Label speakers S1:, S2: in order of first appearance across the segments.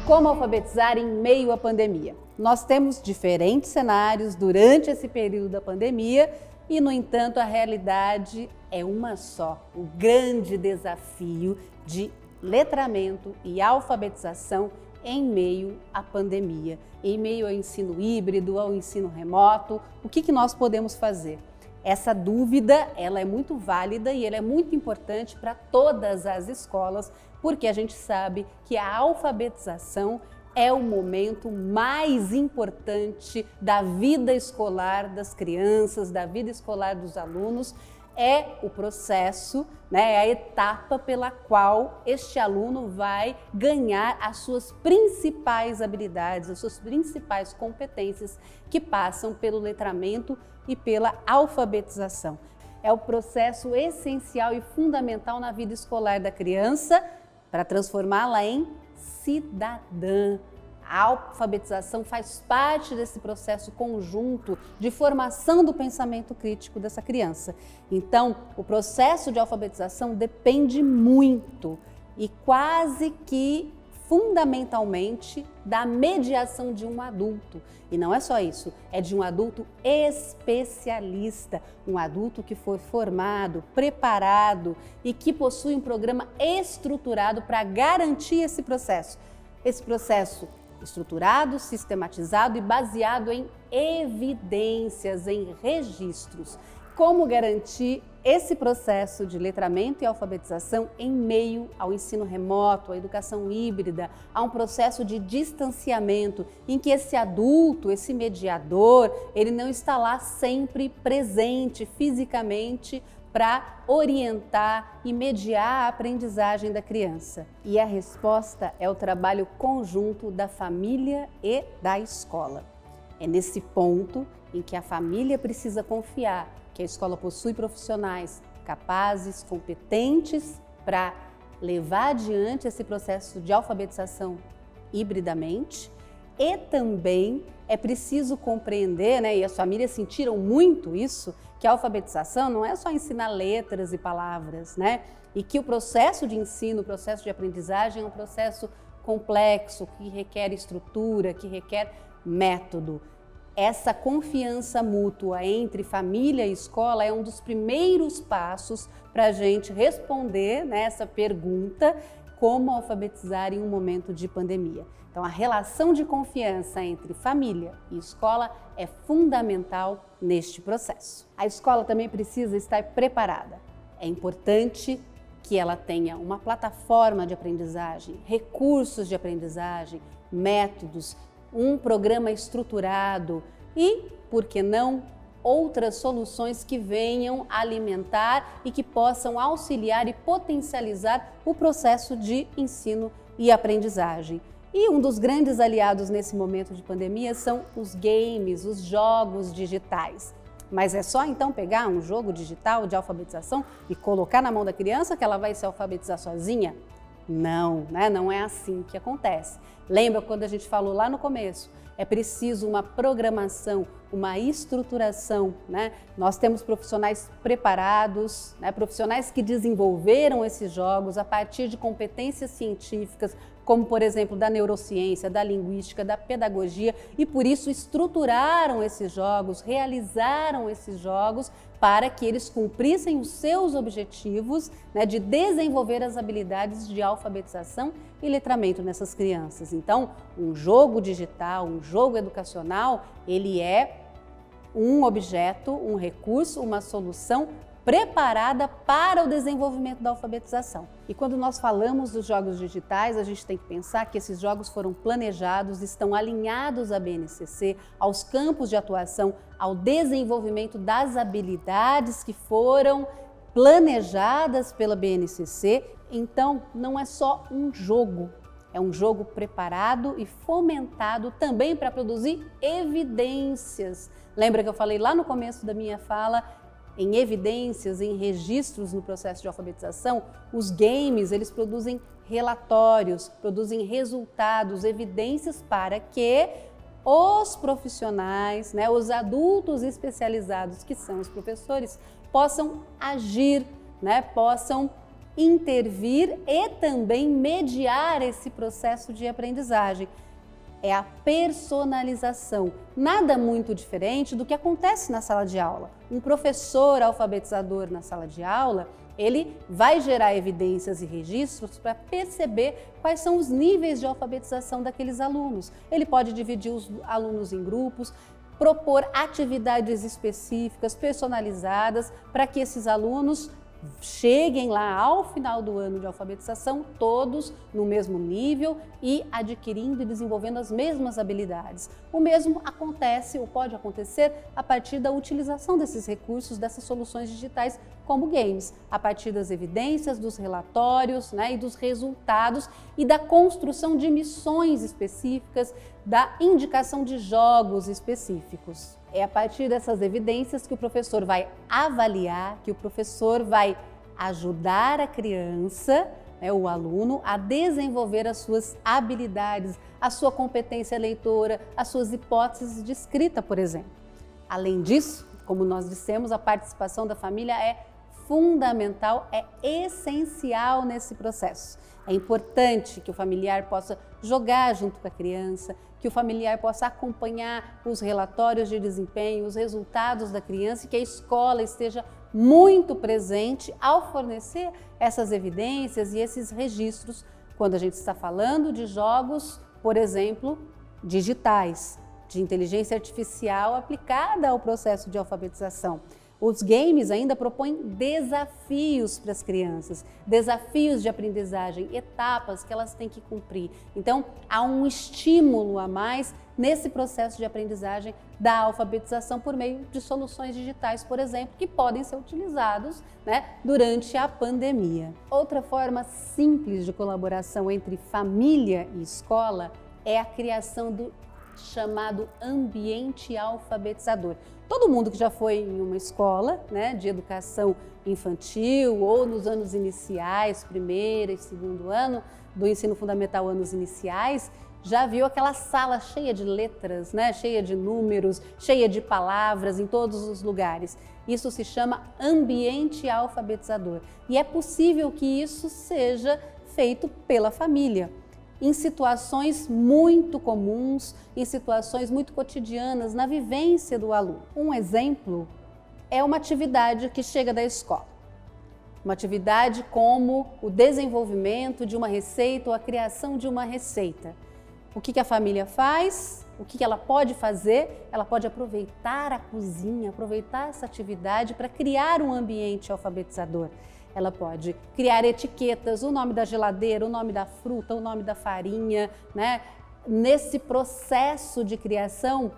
S1: Como alfabetizar em meio à pandemia? Nós temos diferentes cenários durante esse período da pandemia e, no entanto, a realidade é uma só. O grande desafio de letramento e alfabetização em meio à pandemia, em meio ao ensino híbrido, ao ensino remoto. O que nós podemos fazer? Essa dúvida, ela é muito válida e ela é muito importante para todas as escolas, porque a gente sabe que a alfabetização é o momento mais importante da vida escolar das crianças, da vida escolar dos alunos. É o processo, é a etapa pela qual este aluno vai ganhar as suas principais habilidades, as suas principais competências que passam pelo letramento e pela alfabetização. É o processo essencial e fundamental na vida escolar da criança para transformá-la em cidadã. A alfabetização faz parte desse processo conjunto de formação do pensamento crítico dessa criança. Então, o processo de alfabetização depende muito e quase que fundamentalmente da mediação de um adulto. E não é só isso, é de um adulto especialista, um adulto que foi formado, preparado e que possui um programa estruturado para garantir esse processo. Esse processo estruturado, sistematizado e baseado em evidências, em registros. Como garantir esse processo de letramento e alfabetização em meio ao ensino remoto, à educação híbrida, a um processo de distanciamento em que esse adulto, esse mediador, ele não está lá sempre presente fisicamente para orientar e mediar a aprendizagem da criança. E a resposta é o trabalho conjunto da família e da escola. É nesse ponto em que a família precisa confiar que a escola possui profissionais capazes, competentes para levar adiante esse processo de alfabetização hibridamente. E também é preciso compreender, e as famílias sentiram muito isso, que a alfabetização não é só ensinar letras e palavras, e que o processo de ensino, o processo de aprendizagem é um processo complexo, que requer estrutura, que requer método. Essa confiança mútua entre família e escola é um dos primeiros passos para a gente responder essa pergunta: como alfabetizar em um momento de pandemia? Então, a relação de confiança entre família e escola é fundamental neste processo. A escola também precisa estar preparada. É importante que ela tenha uma plataforma de aprendizagem, recursos de aprendizagem, métodos, um programa estruturado e, por que não, outras soluções que venham alimentar e que possam auxiliar e potencializar o processo de ensino e aprendizagem. E um dos grandes aliados nesse momento de pandemia são os games, os jogos digitais. Mas é só então pegar um jogo digital de alfabetização e colocar na mão da criança que ela vai se alfabetizar sozinha? Não, não é assim que acontece. Lembra quando a gente falou lá no começo? É preciso uma programação, uma estruturação, Nós temos profissionais preparados, profissionais que desenvolveram esses jogos a partir de competências científicas, como por exemplo da neurociência, da linguística, da pedagogia, e por isso estruturaram esses jogos, realizaram esses jogos para que eles cumprissem os seus objetivos de desenvolver as habilidades de alfabetização e letramento nessas crianças. Então, um jogo digital, um jogo educacional, ele é um objeto, um recurso, uma solução preparada para o desenvolvimento da alfabetização. E quando nós falamos dos jogos digitais, a gente tem que pensar que esses jogos foram planejados, estão alinhados à BNCC, aos campos de atuação, ao desenvolvimento das habilidades que foram planejadas pela BNCC. Então, não é só um jogo, é um jogo preparado e fomentado também para produzir evidências. Lembra que eu falei lá no começo da minha fala em evidências, em registros no processo de alfabetização? Os games, eles produzem relatórios, produzem resultados, evidências para que os profissionais, os adultos especializados, que são os professores, possam agir, possam intervir e também mediar esse processo de aprendizagem. É a personalização, nada muito diferente do que acontece na sala de aula. Um professor alfabetizador na sala de aula, ele vai gerar evidências e registros para perceber quais são os níveis de alfabetização daqueles alunos. Ele pode dividir os alunos em grupos, propor atividades específicas, personalizadas, para que esses alunos cheguem lá ao final do ano de alfabetização, todos no mesmo nível e adquirindo e desenvolvendo as mesmas habilidades. O mesmo acontece ou pode acontecer a partir da utilização desses recursos, dessas soluções digitais como games, a partir das evidências, dos relatórios, e dos resultados e da construção de missões específicas, da indicação de jogos específicos. É a partir dessas evidências que o professor vai avaliar, que o professor vai ajudar a criança, o aluno, a desenvolver as suas habilidades, a sua competência leitora, as suas hipóteses de escrita, por exemplo. Além disso, como nós dissemos, a participação da família é fundamental, é essencial nesse processo. É importante que o familiar possa jogar junto com a criança, que o familiar possa acompanhar os relatórios de desempenho, os resultados da criança e que a escola esteja muito presente ao fornecer essas evidências e esses registros quando a gente está falando de jogos, por exemplo, digitais, de inteligência artificial aplicada ao processo de alfabetização. Os games ainda propõem desafios para as crianças, desafios de aprendizagem, etapas que elas têm que cumprir. Então, há um estímulo a mais nesse processo de aprendizagem da alfabetização por meio de soluções digitais, por exemplo, que podem ser utilizados durante a pandemia. Outra forma simples de colaboração entre família e escola é a criação do chamado ambiente alfabetizador. Todo mundo que já foi em uma escola de educação infantil ou nos anos iniciais, primeiro e segundo ano do ensino fundamental, anos iniciais, já viu aquela sala cheia de letras, cheia de números, cheia de palavras em todos os lugares. Isso se chama ambiente alfabetizador e é possível que isso seja feito pela família, em situações muito comuns, em situações muito cotidianas, na vivência do aluno. Um exemplo é uma atividade que chega da escola. Uma atividade como o desenvolvimento de uma receita ou a criação de uma receita. O que a família faz? O que ela pode fazer? Ela pode aproveitar a cozinha, aproveitar essa atividade para criar um ambiente alfabetizador. Ela pode criar etiquetas, o nome da geladeira, o nome da fruta, o nome da farinha, Nesse processo de criação,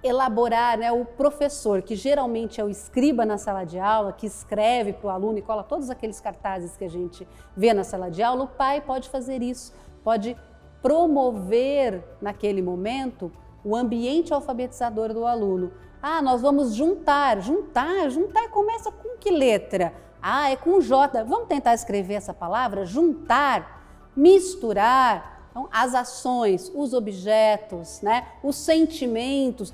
S1: elaborar, o professor, que geralmente é o escriba na sala de aula, que escreve para o aluno e cola todos aqueles cartazes que a gente vê na sala de aula, o pai pode fazer isso, pode promover naquele momento o ambiente alfabetizador do aluno. Nós vamos juntar começa com que letra? É com J. Vamos tentar escrever essa palavra? Juntar, misturar. Então, as ações, os objetos, os sentimentos.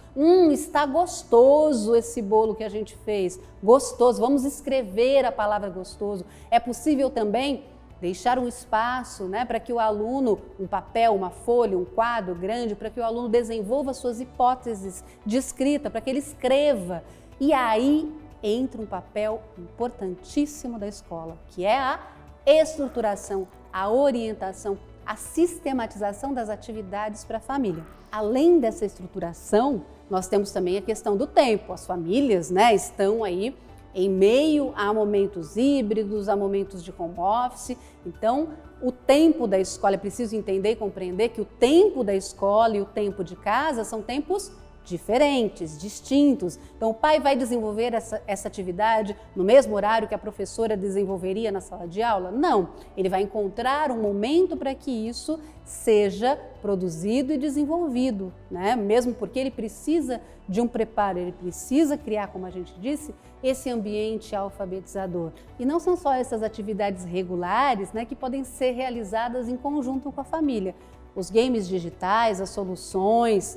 S1: Está gostoso esse bolo que a gente fez. Gostoso. Vamos escrever a palavra gostoso. É possível também deixar um espaço para que o aluno, um papel, uma folha, um quadro grande, para que o aluno desenvolva suas hipóteses de escrita, para que ele escreva. E aí entra um papel importantíssimo da escola, que é a estruturação, a orientação, a sistematização das atividades para a família. Além dessa estruturação, nós temos também a questão do tempo. As famílias estão aí em meio a momentos híbridos, a momentos de home office. Então, o tempo da escola, é preciso entender e compreender que o tempo da escola e o tempo de casa são tempos diferentes, distintos. Então, o pai vai desenvolver essa atividade no mesmo horário que a professora desenvolveria na sala de aula? Não, ele vai encontrar um momento para que isso seja produzido e desenvolvido, Mesmo porque ele precisa de um preparo, ele precisa criar, como a gente disse, esse ambiente alfabetizador. E não são só essas atividades regulares, que podem ser realizadas em conjunto com a família. Os games digitais, as soluções,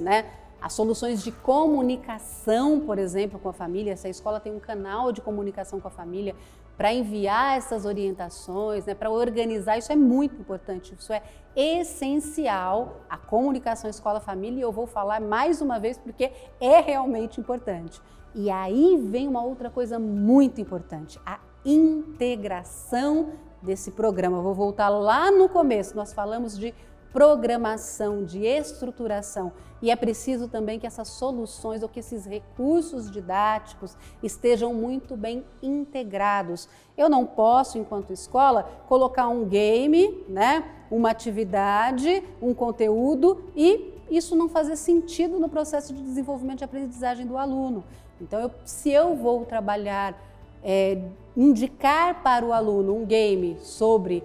S1: As soluções de comunicação, por exemplo, com a família, se a escola tem um canal de comunicação com a família para enviar essas orientações, né, para organizar, isso é muito importante, isso é essencial, a comunicação escola-família, e eu vou falar mais uma vez porque é realmente importante. E aí vem uma outra coisa muito importante, a integração desse programa. Eu vou voltar lá no começo, nós falamos de programação, de estruturação, e é preciso também que essas soluções ou que esses recursos didáticos estejam muito bem integrados. Eu não posso, enquanto escola, colocar um game, né, uma atividade, um conteúdo e isso não fazer sentido no processo de desenvolvimento de aprendizagem do aluno. Então, se eu vou trabalhar, indicar para o aluno um game sobre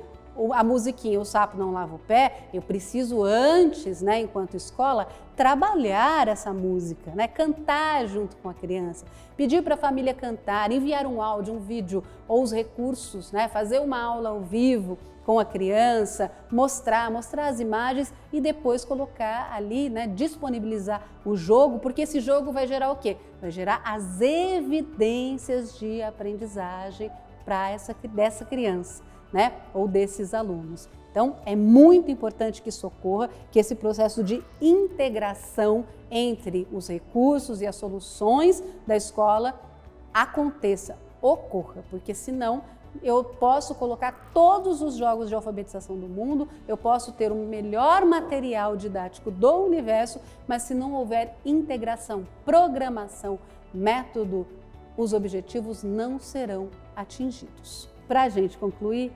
S1: a musiquinha, o sapo não lava o pé, eu preciso antes, né, enquanto escola, trabalhar essa música, né, cantar junto com a criança, pedir para a família cantar, enviar um áudio, um vídeo ou os recursos, né, fazer uma aula ao vivo com a criança, mostrar as imagens e depois colocar ali, né, disponibilizar o jogo, porque esse jogo vai gerar o quê? Vai gerar as evidências de aprendizagem dessa criança, né, ou desses alunos. Então, é muito importante que isso ocorra, que esse processo de integração entre os recursos e as soluções da escola aconteça, ocorra, porque senão eu posso colocar todos os jogos de alfabetização do mundo, eu posso ter o melhor material didático do universo, mas se não houver integração, programação, método, os objetivos não serão atingidos. Para a gente concluir,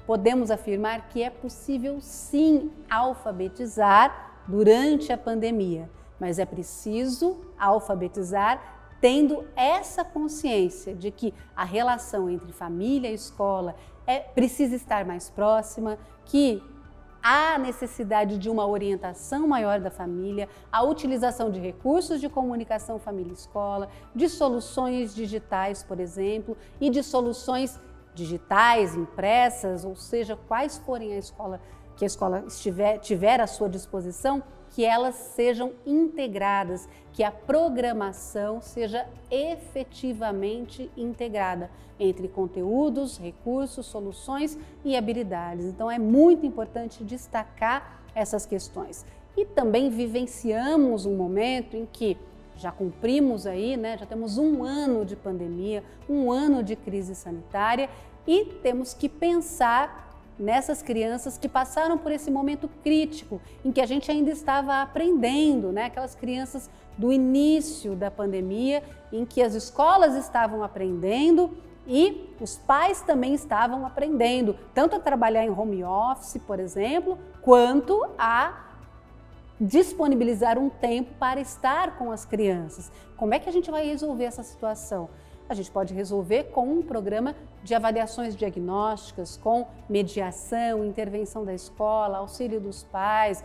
S1: podemos afirmar que é possível sim alfabetizar durante a pandemia, mas é preciso alfabetizar tendo essa consciência de que a relação entre família e escola precisa estar mais próxima, que há necessidade de uma orientação maior da família, a utilização de recursos de comunicação família-escola, de soluções digitais, por exemplo, e de soluções digitais, impressas, ou seja, quais forem que a escola tiver à sua disposição, que elas sejam integradas, que a programação seja efetivamente integrada entre conteúdos, recursos, soluções e habilidades. Então é muito importante destacar essas questões. E também vivenciamos um momento em que já cumprimos aí, né, já temos um ano de pandemia, um ano de crise sanitária e temos que pensar nessas crianças que passaram por esse momento crítico, em que a gente ainda estava aprendendo, né? Aquelas crianças do início da pandemia, em que as escolas estavam aprendendo e os pais também estavam aprendendo, tanto a trabalhar em home office, por exemplo, quanto a disponibilizar um tempo para estar com as crianças. Como é que a gente vai resolver essa situação? A gente pode resolver com um programa de avaliações diagnósticas, com mediação, intervenção da escola, auxílio dos pais.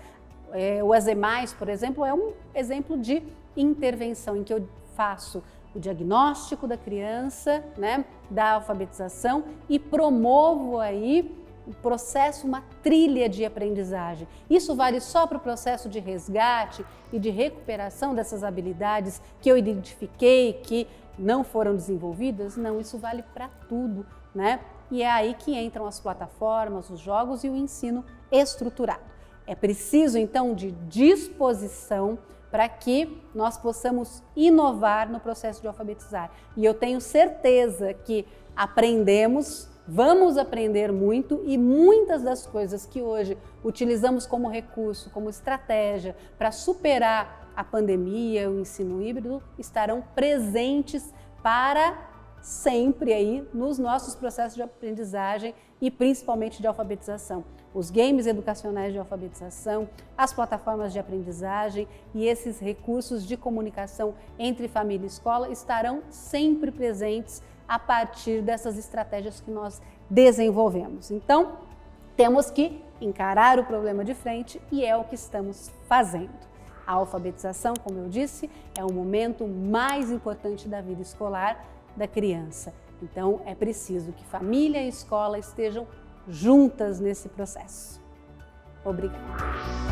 S1: O ASEMais, por exemplo, é um exemplo de intervenção em que eu faço o diagnóstico da criança, né, da alfabetização e promovo aí o processo, uma trilha de aprendizagem. Isso vale só para o processo de resgate e de recuperação dessas habilidades que eu identifiquei, que não foram desenvolvidas? Não, isso vale para tudo, né? E é aí que entram as plataformas, os jogos e o ensino estruturado. É preciso, então, de disposição para que nós possamos inovar no processo de alfabetizar. E eu tenho certeza que vamos aprender muito e muitas das coisas que hoje utilizamos como recurso, como estratégia para superar a pandemia, o ensino híbrido, estarão presentes para sempre aí nos nossos processos de aprendizagem e principalmente de alfabetização. Os games educacionais de alfabetização, as plataformas de aprendizagem e esses recursos de comunicação entre família e escola estarão sempre presentes a partir dessas estratégias que nós desenvolvemos. Então, temos que encarar o problema de frente e é o que estamos fazendo. A alfabetização, como eu disse, é o momento mais importante da vida escolar da criança. Então, é preciso que família e escola estejam juntas nesse processo. Obrigada.